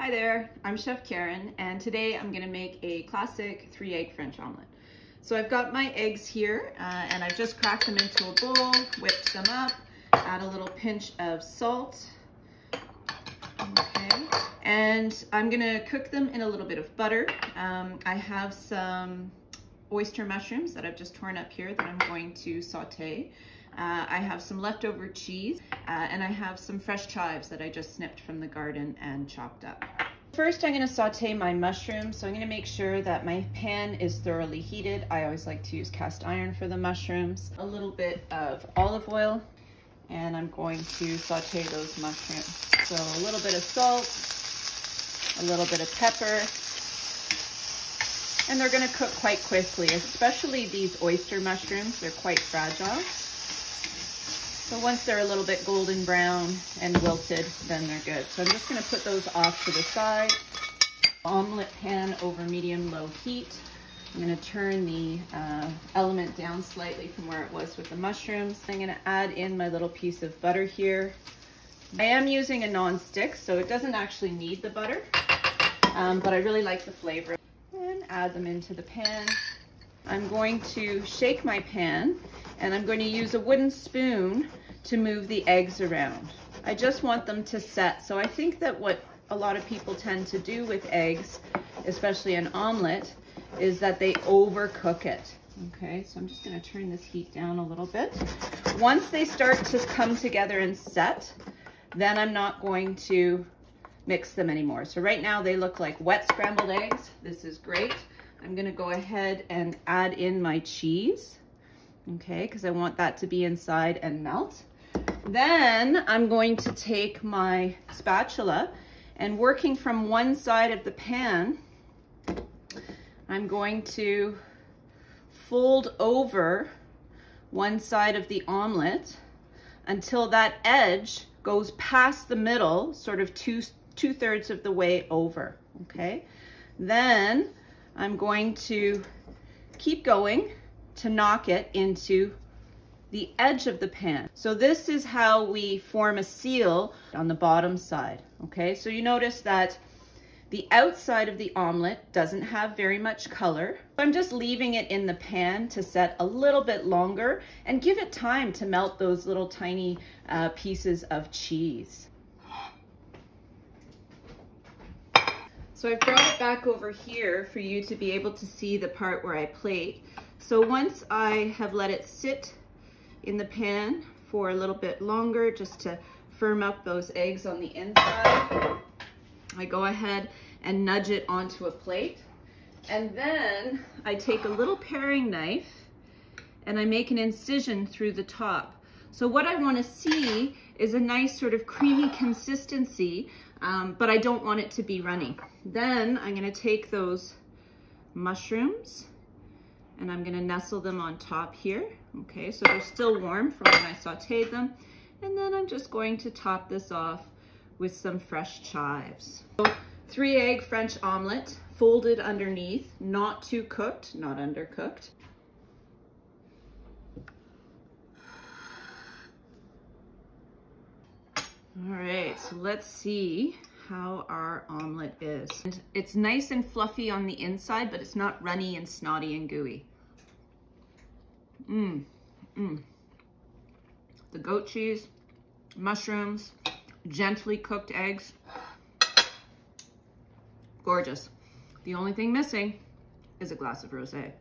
Hi there, I'm Chef Karin, and today I'm gonna make a classic 3-egg French omelet. So I've got my eggs here, and I've just cracked them into a bowl, whipped them up, add a little pinch of salt, okay, and I'm gonna cook them in a little bit of butter. I have some oyster mushrooms that I've just torn up here that I'm going to saute. I have some leftover cheese, and I have some fresh chives that I just snipped from the garden and chopped up. First, I'm gonna saute my mushrooms. So I'm gonna make sure that my pan is thoroughly heated. I always like to use cast iron for the mushrooms. A little bit of olive oil, and I'm going to saute those mushrooms. So a little bit of salt, a little bit of pepper, and they're gonna cook quite quickly, especially these oyster mushrooms. They're quite fragile. So once they're a little bit golden brown and wilted, then they're good. So I'm just gonna put those off to the side. Omelette pan over medium-low heat. I'm gonna turn the element down slightly from where it was with the mushrooms. I'm gonna add in my little piece of butter here. I am using a non-stick, so it doesn't actually need the butter, but I really like the flavor. And add them into the pan. I'm going to shake my pan, and I'm going to use a wooden spoon to move the eggs around. I just want them to set. So I think that what a lot of people tend to do with eggs, especially an omelet, is that they overcook it. Okay, so I'm just gonna turn this heat down a little bit. Once they start to come together and set, then I'm not going to mix them anymore. So right now they look like wet scrambled eggs. This is great. I'm gonna go ahead and add in my cheese, okay, because I want that to be inside and melt. Then I'm going to take my spatula, and working from one side of the pan, I'm going to fold over one side of the omelet until that edge goes past the middle, sort of two-thirds of the way over, okay? Then I'm going to keep going to knock it into the edge of the pan. So this is how we form a seal on the bottom side, okay? So you notice that the outside of the omelet doesn't have very much color. I'm just leaving it in the pan to set a little bit longer and give it time to melt those little tiny pieces of cheese. So I've brought it back over here for you to be able to see the part where I plate. So once I have let it sit in the pan for a little bit longer, just to firm up those eggs on the inside, I go ahead and nudge it onto a plate. And then I take a little paring knife and I make an incision through the top. So what I want to see is a nice sort of creamy consistency, but I don't want it to be runny. Then I'm going to take those mushrooms and I'm going to nestle them on top here. Okay, so they're still warm from when I sauteed them. And then I'm just going to top this off with some fresh chives. So 3-egg French omelet, folded underneath, not too cooked, not undercooked. All right, so let's see how our omelet is. And it's nice and fluffy on the inside, but it's not runny and snotty and gooey. The goat cheese, mushrooms, gently cooked eggs. Gorgeous. The only thing missing is a glass of rosé.